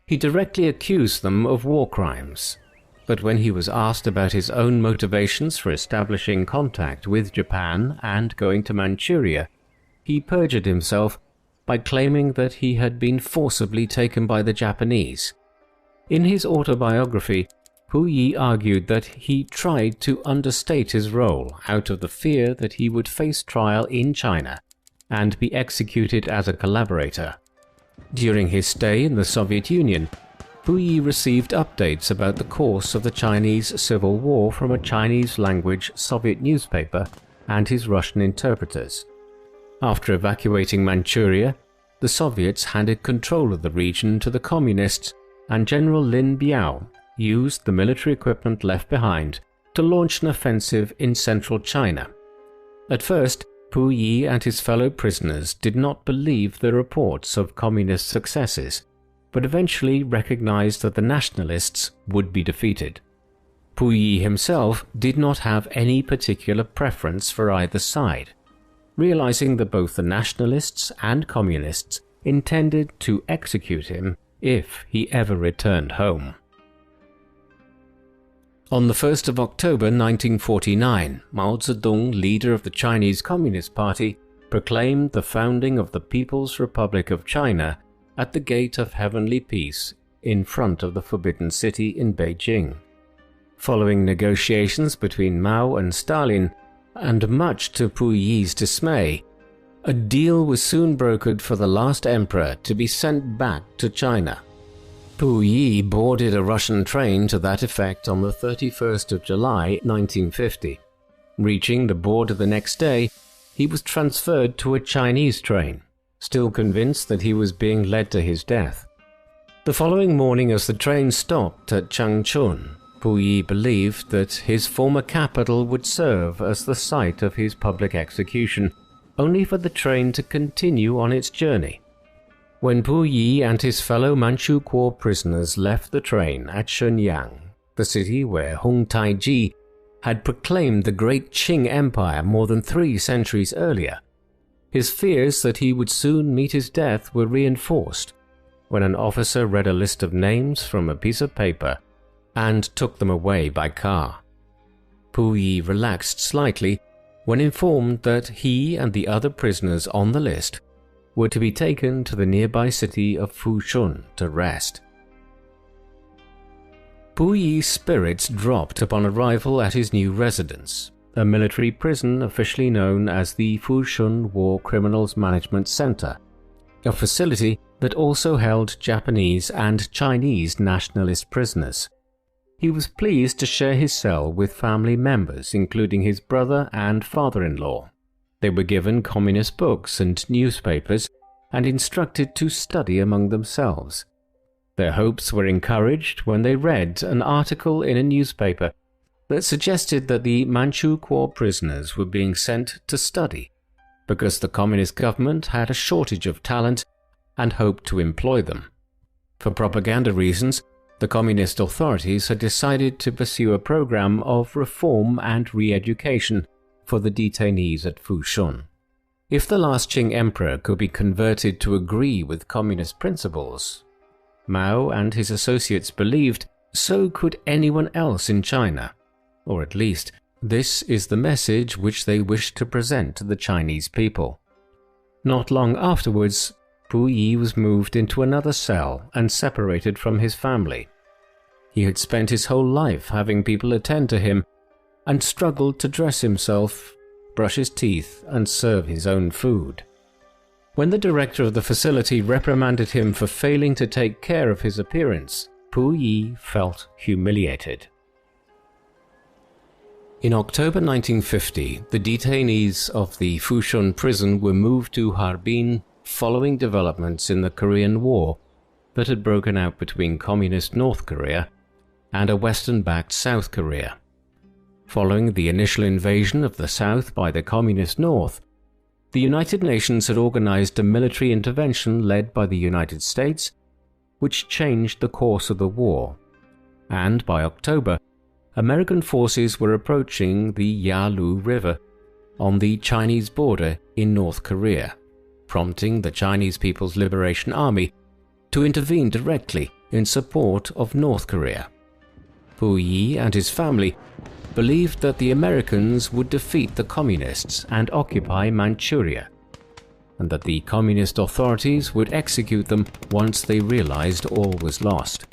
He directly accused them of war crimes, but when he was asked about his own motivations for establishing contact with Japan and going to Manchuria, he perjured himself by claiming that he had been forcibly taken by the Japanese. In his autobiography, Puyi argued that he tried to understate his role out of the fear that he would face trial in China and be executed as a collaborator. During his stay in the Soviet Union, Puyi received updates about the course of the Chinese Civil War from a Chinese-language Soviet newspaper and his Russian interpreters. After evacuating Manchuria, the Soviets handed control of the region to the Communists, and General Lin Biao used the military equipment left behind to launch an offensive in central China. At first, Puyi and his fellow prisoners did not believe the reports of communist successes, but eventually recognized that the nationalists would be defeated. Puyi himself did not have any particular preference for either side, realizing that both the nationalists and communists intended to execute him if he ever returned home. On the 1st of October 1949, Mao Zedong, leader of the Chinese Communist Party, proclaimed the founding of the People's Republic of China at the Gate of Heavenly Peace in front of the Forbidden City in Beijing. Following negotiations between Mao and Stalin, and much to Puyi's dismay, a deal was soon brokered for the last emperor to be sent back to China. Puyi boarded a Russian train to that effect on the 31st of July 1950. Reaching the border the next day, he was transferred to a Chinese train, still convinced that he was being led to his death. The following morning, as the train stopped at Changchun, Puyi believed that his former capital would serve as the site of his public execution, only for the train to continue on its journey. When Puyi and his fellow Manchu Kuo prisoners left the train at Shenyang, the city where Hong Taiji had proclaimed the Great Qing Empire more than 3 centuries earlier, his fears that he would soon meet his death were reinforced when an officer read a list of names from a piece of paper and took them away by car. Puyi relaxed slightly when informed that he and the other prisoners on the list were to be taken to the nearby city of Fushun to rest. Puyi's spirits dropped upon arrival at his new residence, a military prison officially known as the Fushun War Criminals Management Center, a facility that also held Japanese and Chinese nationalist prisoners. He was pleased to share his cell with family members, including his brother and father-in-law. They were given communist books and newspapers and instructed to study among themselves. Their hopes were encouraged when they read an article in a newspaper that suggested that the Manchu Kuo prisoners were being sent to study because the communist government had a shortage of talent and hoped to employ them. For propaganda reasons, the communist authorities had decided to pursue a program of reform and re-education for the detainees at Fushun. If the last Qing emperor could be converted to agree with communist principles, Mao and his associates believed, so could anyone else in China, or at least this is the message which they wished to present to the Chinese people. Not long afterwards, Puyi was moved into another cell and separated from his family. He had spent his whole life having people attend to him and struggled to dress himself, brush his teeth, and serve his own food. When the director of the facility reprimanded him for failing to take care of his appearance, Puyi felt humiliated. In October 1950, the detainees of the Fushun prison were moved to Harbin following developments in the Korean War that had broken out between Communist North Korea and a Western-backed South Korea. Following the initial invasion of the South by the Communist North, the United Nations had organized a military intervention led by the United States, which changed the course of the war, and by October, American forces were approaching the Yalu River on the Chinese border in North Korea, prompting the Chinese People's Liberation Army to intervene directly in support of North Korea. Puyi and his family believed that the Americans would defeat the communists and occupy Manchuria, and that the communist authorities would execute them once they realized all was lost.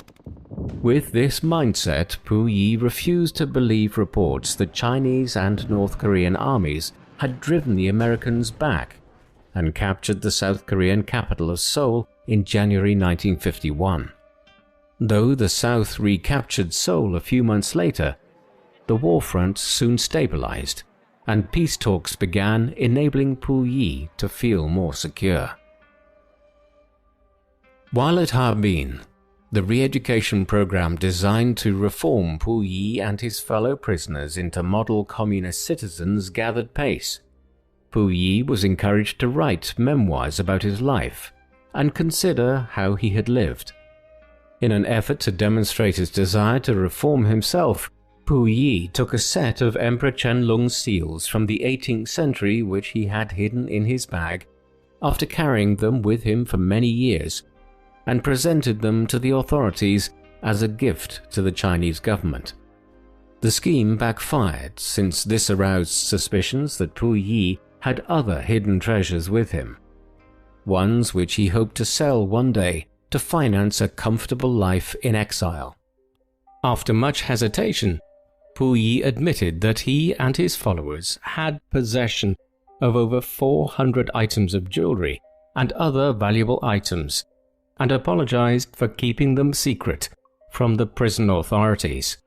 With this mindset, Puyi refused to believe reports that Chinese and North Korean armies had driven the Americans back and captured the South Korean capital of Seoul in January 1951. Though the South recaptured Seoul a few months later, the war front soon stabilized, and peace talks began, enabling Puyi to feel more secure. While at Harbin, the re-education program designed to reform Puyi and his fellow prisoners into model communist citizens gathered pace. Puyi was encouraged to write memoirs about his life and consider how he had lived. In an effort to demonstrate his desire to reform himself, Puyi took a set of Emperor Qianlong's seals from the 18th century which he had hidden in his bag after carrying them with him for many years, and presented them to the authorities as a gift to the Chinese government. The scheme backfired, since this aroused suspicions that Puyi had other hidden treasures with him, ones which he hoped to sell one day to finance a comfortable life in exile. After much hesitation, Puyi admitted that he and his followers had possession of over 400 items of jewelry and other valuable items, and apologized for keeping them secret from the prison authorities.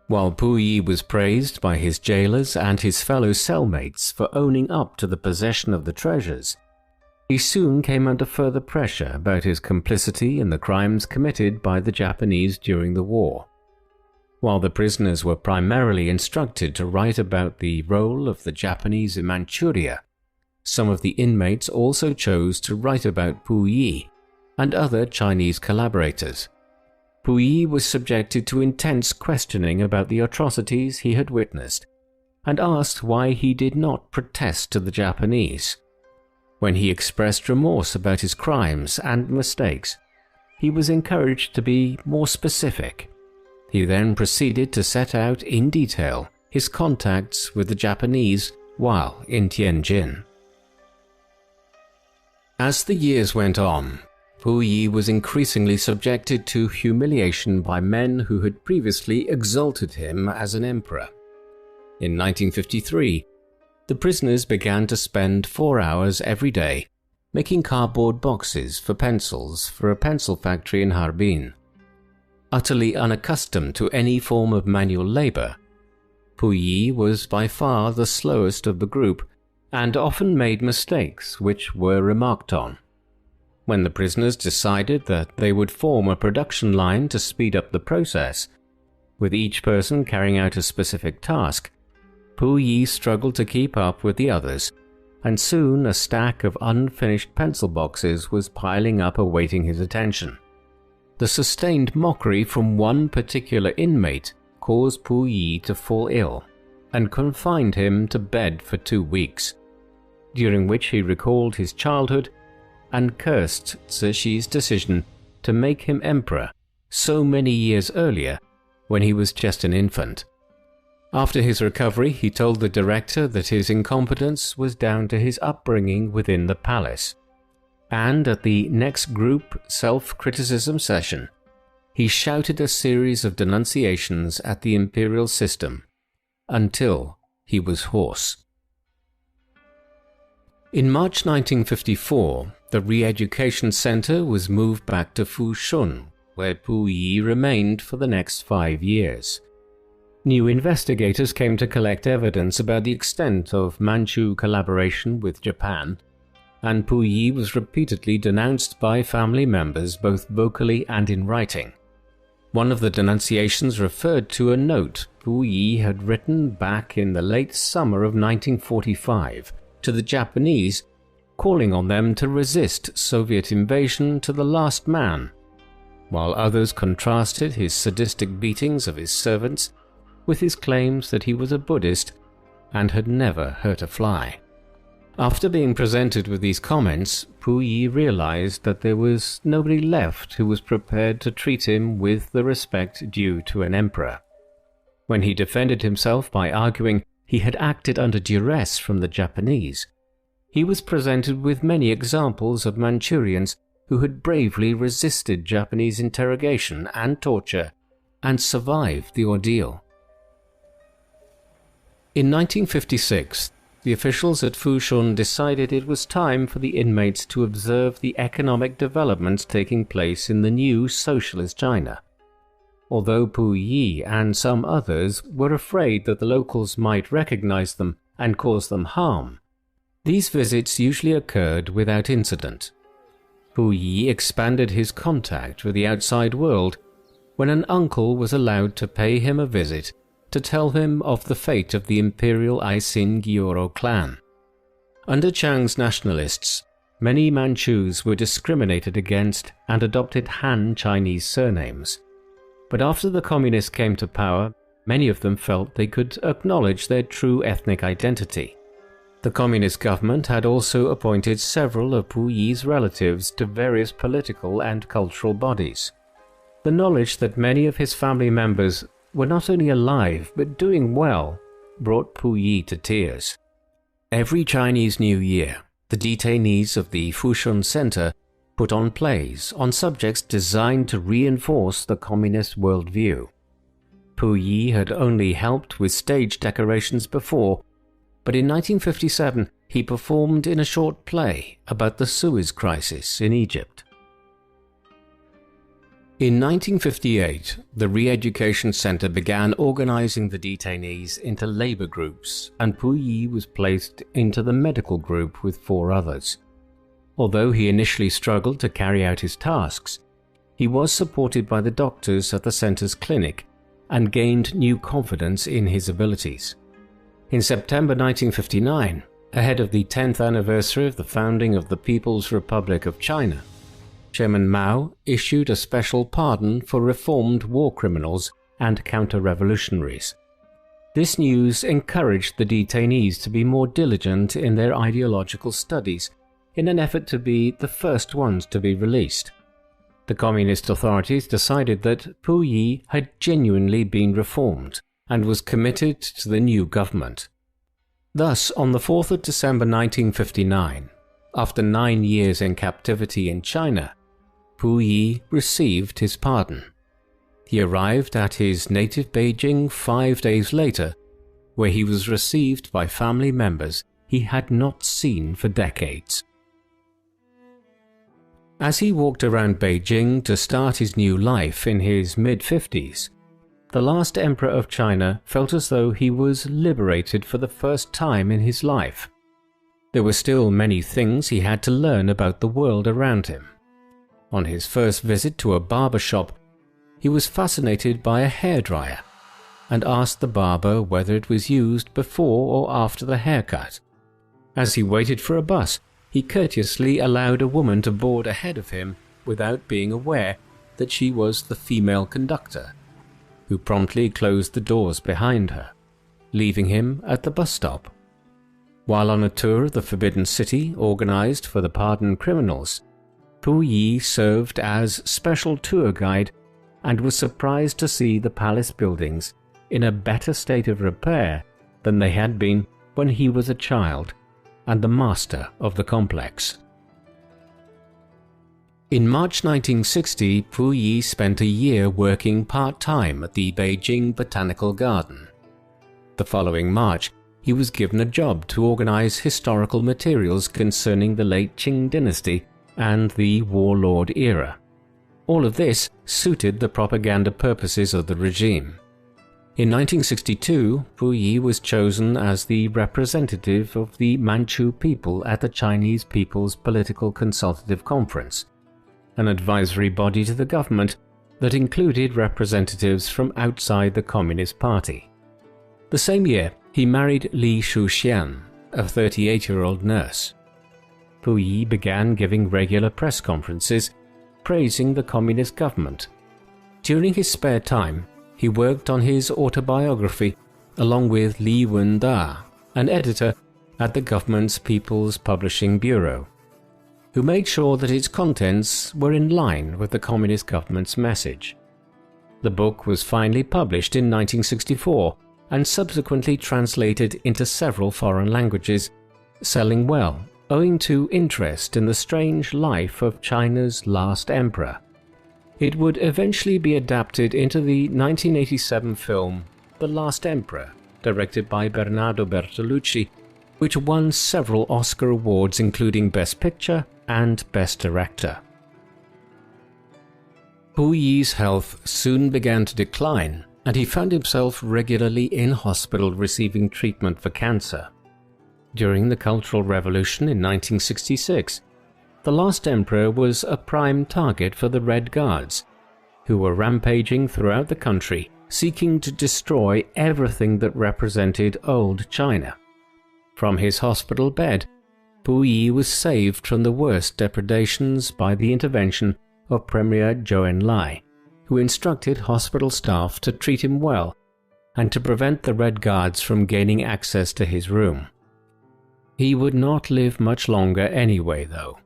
While Puyi was praised by his jailers and his fellow cellmates for owning up to the possession of the treasures, he soon came under further pressure about his complicity in the crimes committed by the Japanese during the war. While the prisoners were primarily instructed to write about the role of the Japanese in Manchuria, some of the inmates also chose to write about Puyi and other Chinese collaborators. Puyi was subjected to intense questioning about the atrocities he had witnessed and asked why he did not protest to the Japanese. When he expressed remorse about his crimes and mistakes, he was encouraged to be more specific. He then proceeded to set out in detail his contacts with the Japanese while in Tianjin. As the years went on, Puyi was increasingly subjected to humiliation by men who had previously exalted him as an emperor. In 1953, the prisoners began to spend 4 hours every day making cardboard boxes for pencils for a pencil factory in Harbin. Utterly unaccustomed to any form of manual labor, Puyi was by far the slowest of the group and often made mistakes which were remarked on. When the prisoners decided that they would form a production line to speed up the process, With each person carrying out a specific task, Puyi struggled to keep up with the others, and soon a stack of unfinished pencil boxes was piling up awaiting his attention. The sustained mockery from one particular inmate caused Puyi to fall ill and confined him to bed for 2 weeks, during which he recalled his childhood and cursed Cixi's decision to make him emperor so many years earlier when he was just an infant. After his recovery, he told the director that his incompetence was down to his upbringing within the palace. And at the next group self-criticism session, he shouted a series of denunciations at the imperial system until he was hoarse. In March 1954, the Re-Education Center was moved back to Fushun, where Puyi remained for the next 5 years. New investigators came to collect evidence about the extent of Manchu collaboration with Japan, and Puyi was repeatedly denounced by family members both vocally and in writing. One of the denunciations referred to a note Puyi had written back in the late summer of 1945 to the Japanese, calling on them to resist Soviet invasion to the last man, while others contrasted his sadistic beatings of his servants with his claims that he was a Buddhist and had never hurt a fly. After being presented with these comments, Puyi realized that there was nobody left who was prepared to treat him with the respect due to an emperor. When he defended himself by arguing he had acted under duress from the Japanese, he was presented with many examples of Manchurians who had bravely resisted Japanese interrogation and torture and survived the ordeal. In 1956, the officials at Fushun decided it was time for the inmates to observe the economic developments taking place in the new socialist China. Although Puyi and some others were afraid that the locals might recognize them and cause them harm, these visits usually occurred without incident. Puyi expanded his contact with the outside world when an uncle was allowed to pay him a visit to tell him of the fate of the imperial Aisin Gyoro clan. Under Chiang's nationalists, many Manchus were discriminated against and adopted Han Chinese surnames. But after the communists came to power, many of them felt they could acknowledge their true ethnic identity. The communist government had also appointed several of Puyi's relatives to various political and cultural bodies. The knowledge that many of his family members were not only alive but doing well brought Puyi to tears. Every Chinese New Year, the detainees of the Fushun Center put on plays on subjects designed to reinforce the communist worldview. Puyi had only helped with stage decorations before, but in 1957 he performed in a short play about the Suez Crisis in Egypt. In 1958, the Re-Education Center began organizing the detainees into labor groups, and Puyi was placed into the medical group with 4 others. Although he initially struggled to carry out his tasks, he was supported by the doctors at the center's clinic and gained new confidence in his abilities. In September 1959, ahead of the 10th anniversary of the founding of the People's Republic of China, Chairman Mao issued a special pardon for reformed war criminals and counter-revolutionaries. This news encouraged the detainees to be more diligent in their ideological studies in an effort to be the first ones to be released. The communist authorities decided that Puyi had genuinely been reformed and was committed to the new government. Thus, on the 4th of December 1959, after 9 years in captivity in China, Puyi received his pardon. He arrived at his native Beijing 5 days later, where he was received by family members he had not seen for decades. As he walked around Beijing to start his new life in his mid-50s, the last emperor of China felt as though he was liberated for the first time in his life. There were still many things he had to learn about the world around him. On his first visit to a barber shop, he was fascinated by a hairdryer and asked the barber whether it was used before or after the haircut. As he waited for a bus, he courteously allowed a woman to board ahead of him without being aware that she was the female conductor, who promptly closed the doors behind her, leaving him at the bus stop. While on a tour of the Forbidden City organized for the pardoned criminals, Puyi served as special tour guide and was surprised to see the palace buildings in a better state of repair than they had been when he was a child and the master of the complex. In March 1960, Puyi spent a year working part-time at the Beijing Botanical Garden. The following March, he was given a job to organize historical materials concerning the late Qing dynasty and the warlord era. All of this suited the propaganda purposes of the regime. In 1962, Puyi was chosen as the representative of the Manchu people at the Chinese People's Political Consultative Conference, an advisory body to the government that included representatives from outside the Communist Party. The same year, he married Li Shuxian, a 38-year-old nurse. Puyi began giving regular press conferences praising the communist government. During his spare time, he worked on his autobiography along with Li Wenda, an editor at the government's People's Publishing Bureau, who made sure that its contents were in line with the communist government's message. The book was finally published in 1964 and subsequently translated into several foreign languages, selling well owing to interest in the strange life of China's last emperor. It would eventually be adapted into the 1987 film The Last Emperor, directed by Bernardo Bertolucci, which won several Oscar awards including Best Picture and Best Director. Puyi's health soon began to decline, and he found himself regularly in hospital receiving treatment for cancer. During the Cultural Revolution in 1966, the last emperor was a prime target for the Red Guards, who were rampaging throughout the country seeking to destroy everything that represented old China. From his hospital bed, Puyi was saved from the worst depredations by the intervention of Premier Zhou Enlai, who instructed hospital staff to treat him well and to prevent the Red Guards from gaining access to his room. He would not live much longer anyway, though.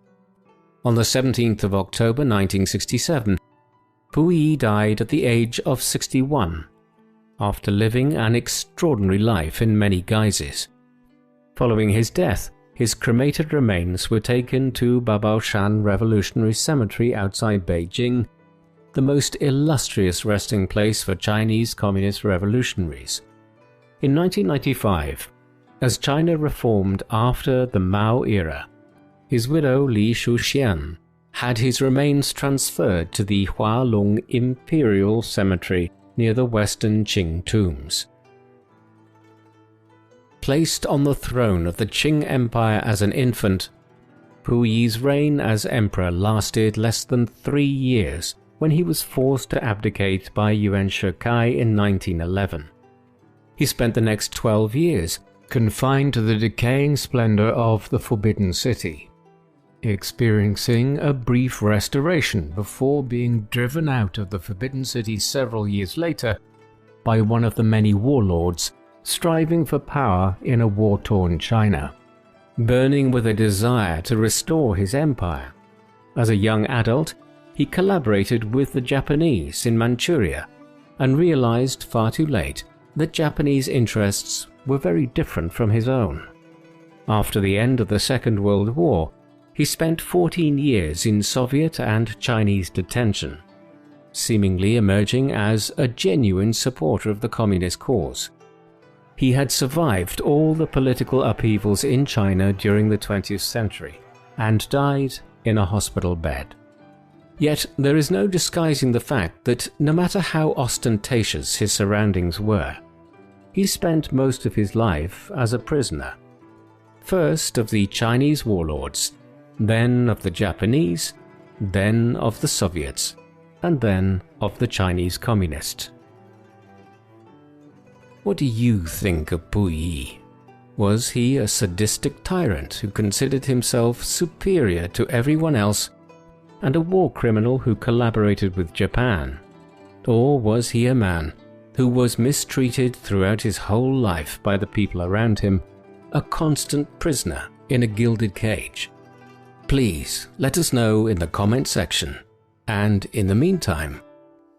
On the 17th of October 1967, Puyi died at the age of 61, after living an extraordinary life in many guises. Following his death, his cremated remains were taken to Babaoshan Revolutionary Cemetery outside Beijing, the most illustrious resting place for Chinese communist revolutionaries. In 1995, as China reformed after the Mao era, his widow Li Shuxian had his remains transferred to the Hualong Imperial Cemetery near the western Qing tombs. Placed on the throne of the Qing Empire as an infant, Puyi's reign as emperor lasted less than 3 years when he was forced to abdicate by Yuan Shikai in 1911. He spent the next 12 years confined to the decaying splendor of the Forbidden City, experiencing a brief restoration before being driven out of the Forbidden City several years later by one of the many warlords striving for power in a war-torn China, burning with a desire to restore his empire. As a young adult, he collaborated with the Japanese in Manchuria and realized far too late that Japanese interests were very different from his own. After the end of the Second World War, he spent 14 years in Soviet and Chinese detention, seemingly emerging as a genuine supporter of the communist cause. He had survived all the political upheavals in China during the 20th century and died in a hospital bed. Yet there is no disguising the fact that no matter how ostentatious his surroundings were, he spent most of his life as a prisoner, first of the Chinese warlords, then of the Japanese, then of the Soviets, and then of the Chinese communists. What do you think of Puyi? Was he a sadistic tyrant who considered himself superior to everyone else and a war criminal who collaborated with Japan? Or was he a man who was mistreated throughout his whole life by the people around him, a constant prisoner in a gilded cage? Please let us know in the comment section. And in the meantime,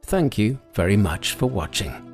thank you very much for watching.